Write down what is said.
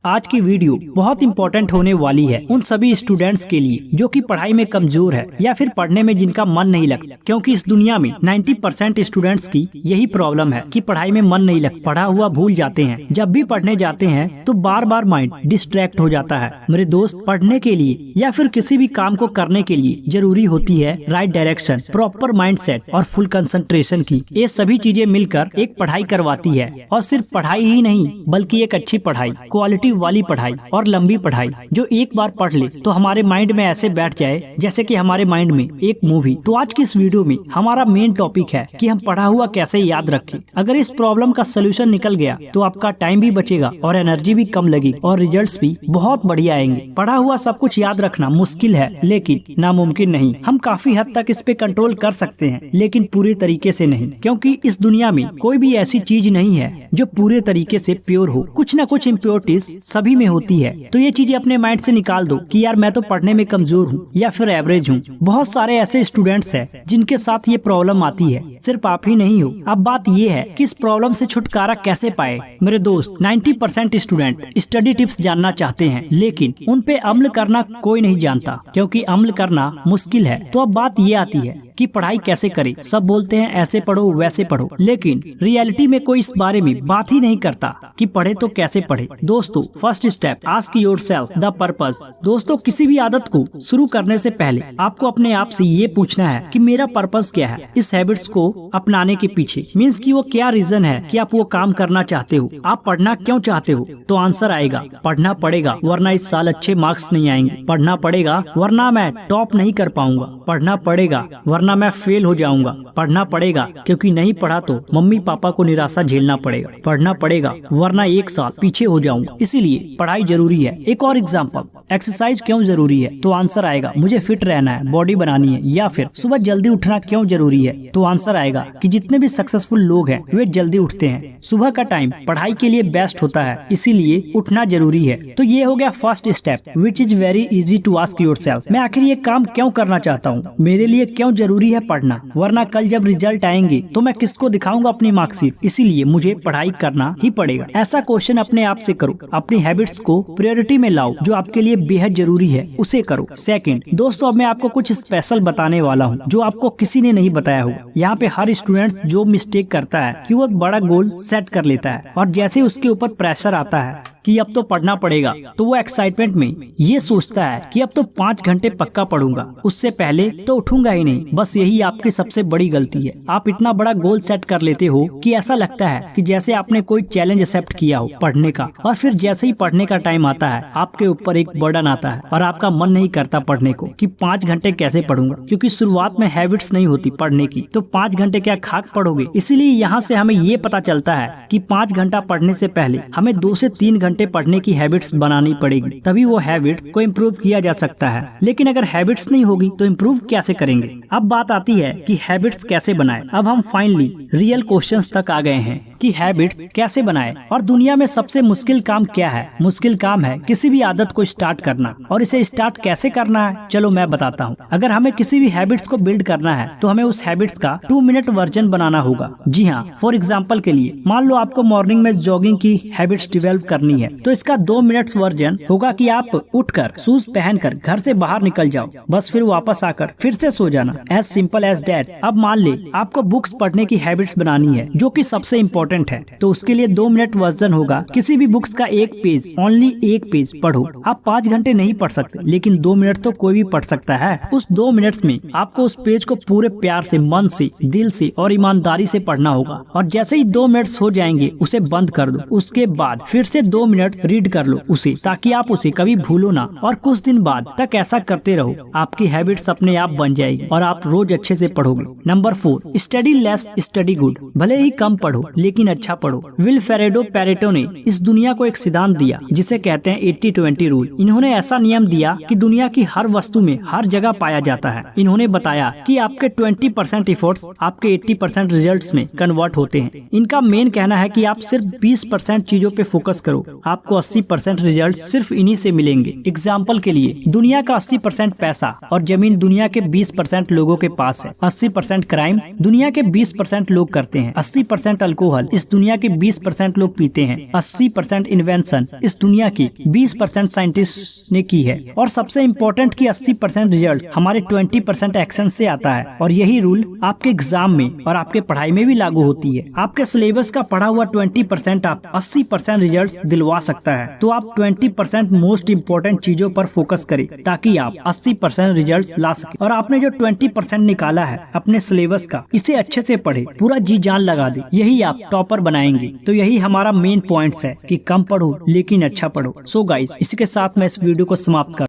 आज की वीडियो बहुत इंपॉर्टेंट होने वाली है उन सभी स्टूडेंट्स के लिए जो कि पढ़ाई में कमजोर है या फिर पढ़ने में जिनका मन नहीं लगता, क्योंकि इस दुनिया में 90% स्टूडेंट्स की यही प्रॉब्लम है कि पढ़ाई में मन नहीं लगता, पढ़ा हुआ भूल जाते हैं। जब भी पढ़ने जाते हैं तो बार बार माइंड डिस्ट्रैक्ट हो जाता है। मेरे दोस्त, पढ़ने के लिए या फिर किसी भी काम को करने के लिए जरूरी होती है right direction, proper mind set और फुल कंसंट्रेशन की। ये सभी चीजें मिलकर एक पढ़ाई करवाती है, और सिर्फ पढ़ाई ही नहीं बल्कि एक अच्छी पढ़ाई, क्वालिटी वाली पढ़ाई और लंबी पढ़ाई जो एक बार पढ़ ले तो हमारे माइंड में ऐसे बैठ जाए जैसे कि हमारे माइंड में एक मूवी। तो आज की इस वीडियो में हमारा मेन टॉपिक है कि हम पढ़ा हुआ कैसे याद रखें। अगर इस प्रॉब्लम का सोल्यूशन निकल गया तो आपका टाइम भी बचेगा और एनर्जी भी कम लगेगी और रिजल्ट्स भी बहुत बढ़िया आएंगे। पढ़ा हुआ सब कुछ याद रखना मुश्किल है लेकिन नामुमकिन नहीं। हम काफी हद तक इस पे कंट्रोल कर सकते हैं लेकिन पूरे तरीके से नहीं, क्योंकि इस दुनिया में कोई भी ऐसी चीज नहीं है जो पूरे तरीके से प्योर हो। कुछ न कुछ इम्प्योरिटीज सभी में होती है। तो ये चीजें अपने माइंड से निकाल दो कि यार मैं तो पढ़ने में कमजोर हूँ या फिर एवरेज हूँ। बहुत सारे ऐसे स्टूडेंट्स हैं जिनके साथ ये प्रॉब्लम आती है, सिर्फ आप ही नहीं हो। अब बात ये है कि इस प्रॉब्लम से छुटकारा कैसे पाए। मेरे दोस्त, 90% स्टूडेंट स्टडी टिप्स जानना चाहते हैं लेकिन उन पे अमल करना कोई नहीं जानता, क्योंकि अमल करना मुश्किल है। तो अब बात ये आती है कि पढ़ाई कैसे करें। सब बोलते हैं ऐसे पढ़ो वैसे पढ़ो, लेकिन रियलिटी में कोई इस बारे में बात ही नहीं करता कि पढ़े तो कैसे पढ़े। दोस्तों, first step, ask yourself the purpose. दोस्तों, किसी भी आदत को शुरू करने से पहले आपको अपने आप से ये पूछना है कि मेरा पर्पस क्या है इस हैबिट्स को अपनाने के पीछे। मीन्स कि वो क्या रीजन है कि आप वो काम करना चाहते हो, आप पढ़ना क्यों चाहते हो। तो आंसर आएगा पढ़ना पड़ेगा वरना इस साल अच्छे मार्क्स नहीं आएंगे, पढ़ना पड़ेगा वरना मैं टॉप नहीं कर पाऊंगा, पढ़ना पड़ेगा वरना मैं फेल हो जाऊंगा, पढ़ना पड़ेगा क्योंकि नहीं पढ़ा तो मम्मी पापा को निराशा झेलना पड़ेगा, पढ़ना पड़ेगा वरना एक साल पीछे हो जाऊंगा। इसीलिए पढ़ाई जरूरी है। एक और एग्जांपल, एक्सरसाइज क्यों जरूरी है। तो आंसर आएगा मुझे फिट रहना है, बॉडी बनानी है। या फिर सुबह जल्दी उठना क्यों जरूरी है। तो आंसर आएगा कि जितने भी सक्सेसफुल लोग हैं वे जल्दी उठते हैं। सुबह का टाइम पढ़ाई के लिए बेस्ट होता है, इसीलिए उठना जरूरी है। तो ये हो गया first step, which is very easy to ask yourself. मैं आखिर ये काम क्यों करना चाहता हूँ, मेरे लिए क्यों जरूरी है पढ़ना, वरना कल जब रिजल्ट आएंगे तो मैं किसको दिखाऊंगा अपनी मार्कशीट। इसीलिए मुझे पढ़ाई करना ही पड़ेगा। ऐसा क्वेश्चन अपने आप से करो, अपनी हैबिट्स को प्रायोरिटी में लाओ, जो आपके लिए बेहद जरूरी है उसे करो। सेकंड, दोस्तों, अब मैं आपको कुछ स्पेशल बताने वाला हूँ जो आपको किसी ने नहीं बताया होगा। यहाँ पे हर स्टूडेंट जो मिस्टेक करता है कि वो बड़ा गोल सेट कर लेता है और जैसे उसके ऊपर प्रेशर आता है कि अब तो पढ़ना पड़ेगा तो वो एक्साइटमेंट में ये सोचता है कि अब तो 5 घंटे पक्का पढ़ूंगा, उससे पहले तो उठूंगा ही नहीं। बस यही आपकी सबसे बड़ी गलती है। आप इतना बड़ा गोल सेट कर लेते हो कि ऐसा लगता है कि जैसे आपने कोई चैलेंज एक्सेप्ट किया हो पढ़ने का, और फिर जैसे ही पढ़ने का टाइम आता है आपके ऊपर एक बर्डन आता है और आपका मन नहीं करता पढ़ने को कि 5 घंटे कैसे पढ़ूंगा, क्योंकि शुरुआत में हैबिट्स नहीं होती पढ़ने की। तो 5 घंटे क्या खाक पढ़ोगे। इसीलिए यहाँ से हमें ये पता चलता है कि 5 घंटा पढ़ने से पहले हमें 2 से 3 घंटे पढ़ने की हैबिट्स बनानी पड़ेगी, तभी वो हैबिट्स को इम्प्रूव किया जा सकता है। लेकिन अगर हैबिट्स नहीं होगी तो इम्प्रूव कैसे करेंगे। अब बात आती है कि हैबिट्स कैसे बनाएं। अब हम फाइनली रियल क्वेश्चंस तक आ गए हैं कि हैबिट्स कैसे बनाएं और दुनिया में सबसे मुश्किल काम क्या है। मुश्किल काम है किसी भी आदत को स्टार्ट करना, और इसे स्टार्ट कैसे करना है चलो मैं बताता हूँ। अगर हमें किसी भी हैबिट्स को बिल्ड करना है तो हमें उस हैबिट्स का 2 मिनट वर्जन बनाना होगा। जी हाँ, फॉर एग्जाम्पल के लिए मान लो आपको मॉर्निंग में जॉगिंग की हैबिट्स डेवलप करनी है, तो इसका 2 मिनट्स वर्जन होगा कि आप उठकर शूज पहनकर घर से बाहर निकल जाओ, बस फिर वापस आकर फिर से सो जाना। As simple as that. अब मान ले आपको बुक्स पढ़ने की हैबिट्स बनानी है जो कि सबसे इम्पोर्टेंट है, तो उसके लिए 2 मिनट वर्जन होगा किसी भी बुक्स का 1 पेज, ओनली 1 पेज पढ़ो। आप 5 घंटे नहीं पढ़ सकते लेकिन 2 मिनट तो कोई भी पढ़ सकता है। उस 2 मिनट्स में आपको उस पेज को पूरे प्यार से, मन से, दिल से और ईमानदारी से पढ़ना होगा, और जैसे ही 2 मिनट्स हो जाएंगे उसे बंद कर दो। उसके बाद फिर से 2 मिनट रीड कर लो उसे, ताकि आप उसे कभी भूलो ना, और कुछ दिन बाद तक ऐसा करते रहो। आपकी हैबिट्स अपने आप बन जाएगी और आप रोज अच्छे से पढ़ोगे। Number 4, study less study good. भले ही कम पढ़ो लेकिन अच्छा पढ़ो। विल पेरेटो ने इस दुनिया को एक सिद्धांत दिया जिसे कहते हैं 80-20 रूल। इन्होंने ऐसा नियम दिया कि दुनिया की हर वस्तु में हर जगह पाया जाता है। इन्होंने बताया कि आपके 20% एफर्ट्स आपके 80% रिजल्ट्स में कन्वर्ट होते हैं। इनका मेन कहना है कि आप सिर्फ 20% चीजों पे फोकस करो, आपको 80% रिजल्ट सिर्फ इन्हीं से मिलेंगे। एग्जाम्पल के लिए, दुनिया का 80% पैसा और जमीन दुनिया के 20% लोगों के पास है। 80% क्राइम दुनिया के 20% लोग करते हैं। 80% अल्कोहल अल्कोहल इस दुनिया के 20% लोग पीते हैं। 80% इन्वेंशन इस दुनिया की 20% साइंटिस्ट ने की है। और सबसे इम्पोर्टेंट कि 80% रिजल्ट हमारे 20% एक्शन से आता है। और यही रूल आपके एग्जाम में और आपके पढ़ाई में भी लागू होती है। आपके सिलेबस का पढ़ा हुआ 20% आप 80% रिजल्ट दिलवा सकता है। तो आप 20% मोस्ट इम्पोर्टेंट चीजों पर फोकस करें ताकि आप 80% रिजल्ट ला सके। और आपने जो 20% निकाला है अपने सिलेबस का, इसे अच्छे से पढ़े, पूरा जी जान लगा दे, यही आप टॉपर बनाएंगे। तो यही हमारा मेन पॉइंट्स है कि कम पढ़ो लेकिन अच्छा पढ़ो। सो गाइस, इसी के साथ मैं इस वीडियो को समाप्त कर